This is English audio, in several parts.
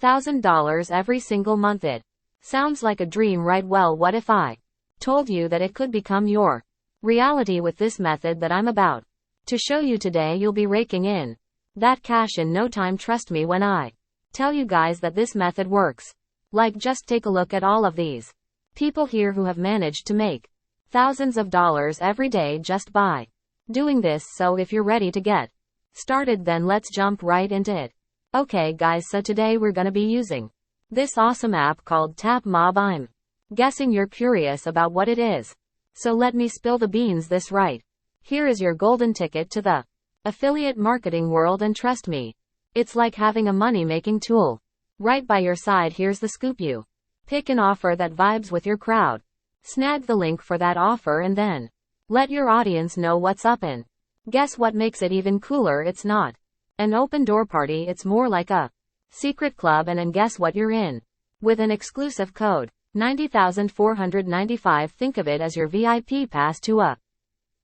$1,000 every single month. It sounds like a dream, right? Well, what if I told you that it could become your reality with this method that I'm about to show you today? You'll be raking in that cash in no time. Trust me when I tell you guys that this method works. Like, just take a look at all of these people here who have managed to make thousands of dollars every day just by doing this. So if you're ready to get started, then let's jump right into it. Okay guys, so today we're gonna be using this awesome app called TapMob. I'm guessing you're curious about what it is. So let me spill the beans. This right here is your golden ticket to the affiliate marketing world, and trust me, it's like having a money-making tool right by your side. Here's the scoop: you pick an offer that vibes with your crowd, snag the link for that offer, and then let your audience know what's up. And guess what makes it even cooler? It's not an open door party, it's more like a secret club. And guess what? You're in with an exclusive code, 90,495. Think of it as your VIP pass to a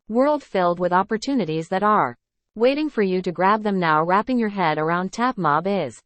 world filled with opportunities that are waiting for you to grab them now. Wrapping your head around TapMob is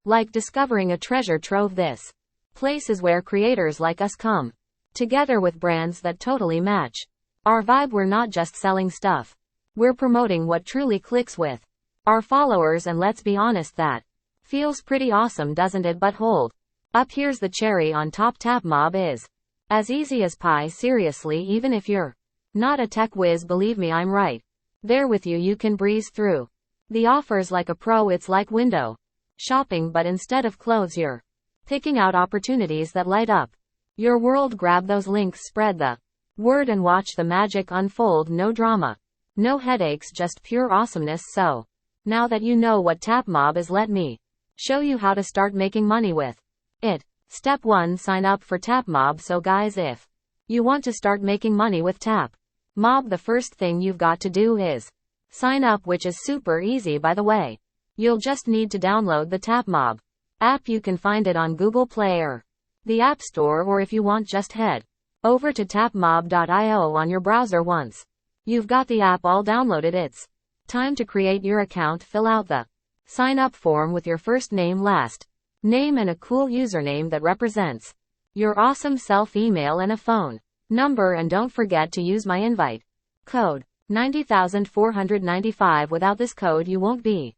like discovering a treasure trove. This place is where creators like us come together with brands that totally match our vibe. We're not just selling stuff, we're promoting what truly clicks with our followers, and let's be honest, that feels pretty awesome, doesn't it? But hold up, here's the cherry on top. TapMob is as easy as pie. Seriously, even if you're not a tech whiz, believe me, I'm right there with you. You can breeze through the offers like a pro. It's like window shopping, but instead of clothes, you're picking out opportunities that light up your world. Grab those links, spread the word, and watch the magic unfold. No drama, no headaches, just pure awesomeness. So now that you know what TapMob is, let me show you how to start making money with it. Step 1: sign up for TapMob. So guys, if you want to start making money with TapMob, the first thing you've got to do is sign up, which is super easy, by the way. You'll just need to download the TapMob app. You can find it on Google Play or the App Store, or if you want, just head over to tapmob.io on your browser. Once you've got the app all downloaded, it's time to create your account. Fill out the sign up form with your first name, last name, and a cool username that represents your awesome self, email, and a phone number. And don't forget to use my invite code, 90,495. Without this code, you won't be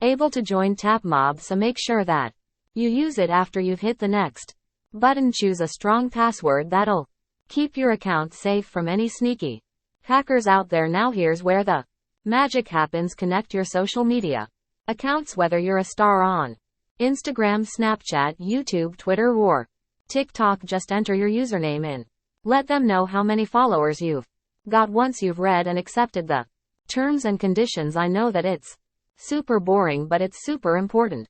able to join TapMob, so make sure that you use it after you've hit the next button. Choose a strong password that'll keep your account safe from any sneaky hackers out there. Now here's where the magic happens. Connect your social media accounts, whether you're a star on Instagram, Snapchat, YouTube, Twitter, or TikTok. Just enter your username in. Let them know how many followers you've got once you've read and accepted the terms and conditions. I know that it's super boring, but it's super important.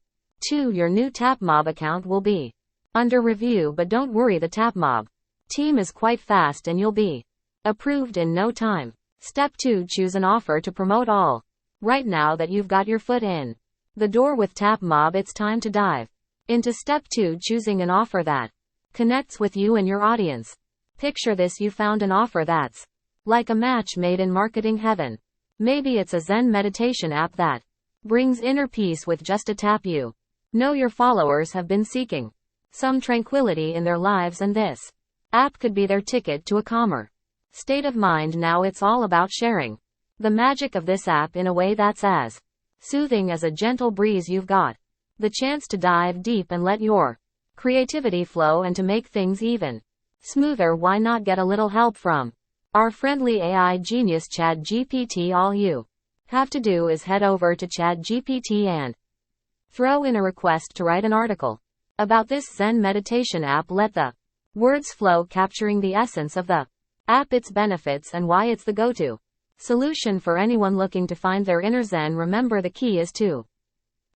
2. Your new TapMob account will be under review, but don't worry, the TapMob team is quite fast and you'll be approved in no time. Step 2. Choose an offer to promote all right now that you've got your foot in the door with TapMob. It's time to dive into step 2, choosing an offer that connects with you and your audience. Picture this: you found an offer that's like a match made in marketing heaven. Maybe it's a Zen meditation app that brings inner peace with just a tap. You know your followers have been seeking some tranquility in their lives, and this app could be their ticket to a calmer state of mind. Now it's all about sharing the magic of this app in a way that's as soothing as a gentle breeze. You've got the chance to dive deep and let your creativity flow, and to make things even smoother, why not get a little help from our friendly AI genius ChatGPT? All you have to do is head over to ChatGPT and throw in a request to write an article about this Zen meditation app. Let the words flow, capturing the essence of the app, its benefits, and why it's the go-to solution for anyone looking to find their inner Zen. Remember, the key is to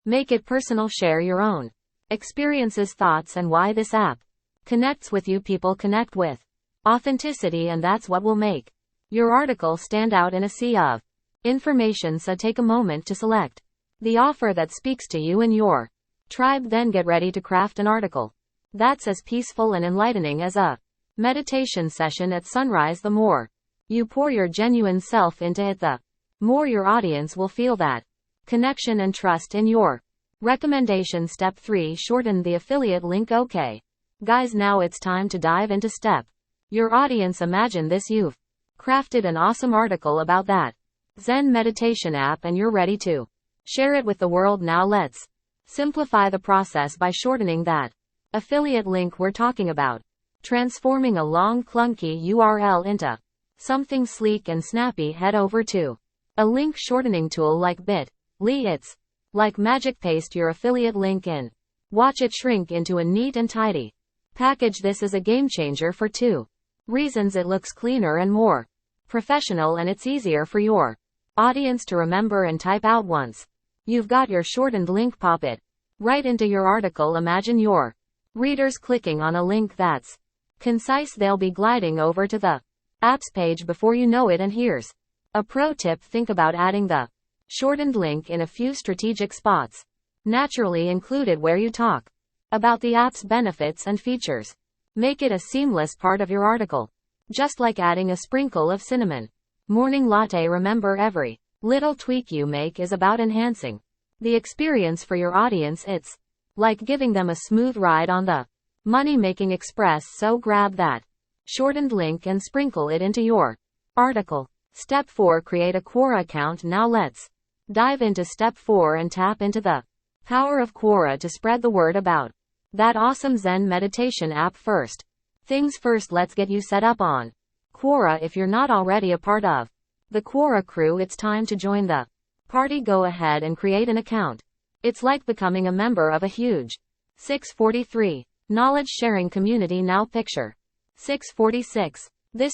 make it personal. Share your own experiences, thoughts, and why this app connects with you. People connect with authenticity, and that's what will make your article stand out in a sea of information. So take a moment to select the offer that speaks to you and your tribe, then get ready to craft an article that's as peaceful and enlightening as a meditation session at sunrise. The more you pour your genuine self into it, the more your audience will feel that connection and trust in your Recommendation Step 3. Shorten the affiliate link. Okay. Guys, now it's time to dive into step. Your audience. Imagine this: you've crafted an awesome article about that Zen meditation app and you're ready to share it with the world. Now let's simplify the process by shortening that affiliate link we're talking about. Transforming a long clunky URL into something sleek and snappy. Head over to a link shortening tool like Bit.ly. It's like magic. Paste your affiliate link in. Watch it shrink into a neat and tidy package. This is a game changer for two reasons. It looks cleaner and more professional, and it's easier for your audience to remember and type out once you've got your shortened link. Pop it right into your article. Imagine your readers clicking on a link that's concise. They'll be gliding over to the apps page before you know it. And here's a pro tip: think about adding the shortened link in a few strategic spots, naturally included where you talk about the app's benefits and features. Make it a seamless part of your article, just like adding a sprinkle of cinnamon morning latte. Remember, every little tweak you make is about enhancing the experience for your audience. It's like giving them a smooth ride on the money-making express. So grab that shortened link and sprinkle it into your article. Step 4. Create a Quora account. Now let's dive into Step 4 and tap into the power of Quora to spread the word about that awesome Zen meditation app. First things first, let's get you set up on Quora. If you're not already a part of the Quora crew, it's time to join the party. Go ahead and create an account. It's like becoming a member of a huge 643 knowledge sharing community. Now picture 646.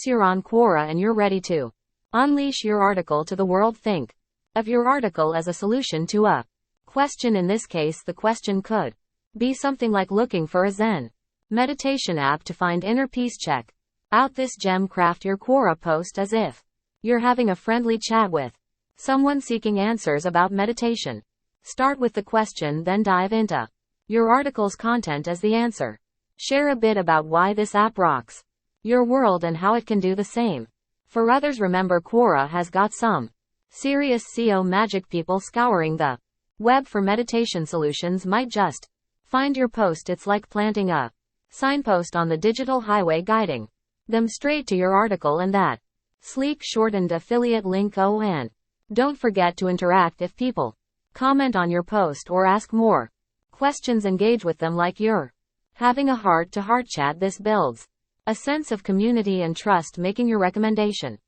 You're on Quora and you're ready to unleash your article to the world. Think of your article as a solution to a question. In this case, the question could be something like looking for a Zen meditation app to find inner peace. Check out this gem. Craft your Quora post as if you're having a friendly chat with someone seeking answers about meditation. Start with the question, then dive into your article's content as the answer. Share a bit about why this app rocks your world and how it can do the same for others. Remember, Quora has got some serious SEO magic. People scouring the web for meditation solutions might just find your post. It's like planting a signpost on the digital highway, guiding them straight to your article and that sleek shortened affiliate link. Oh, and don't forget to interact. If people comment on your post or ask more questions, engage with them like you're having a heart-to-heart chat. This builds a sense of community and trust, making your recommendation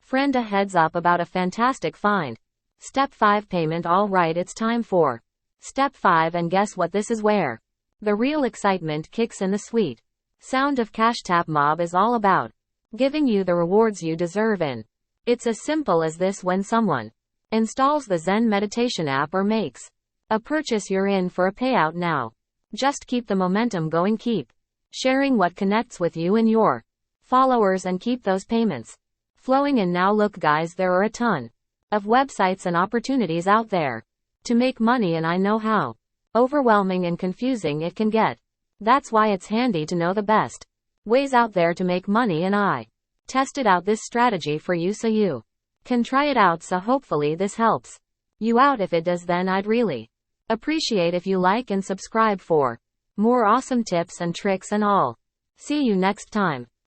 friend a heads up about a fantastic find. Step 5. Payment. All right, it's time for Step 5, and guess what? This is where the real excitement kicks in. The sweet sound of cash. TapMob is all about giving you the rewards you deserve, and it's as simple as this: when someone installs the Zen meditation app or makes a purchase, you're in for a payout. Now just keep the momentum going, keep sharing what connects with you and your followers, and keep those payments flowing in. Now look guys, there are a ton of websites and opportunities out there to make money, and I know how overwhelming and confusing it can get. That's why it's handy to know the best ways out there to make money, and I tested out this strategy for you so you can try it out. So hopefully this helps you out. If it does, then I'd really appreciate if you like and subscribe for more awesome tips and tricks, and I'll see you next time.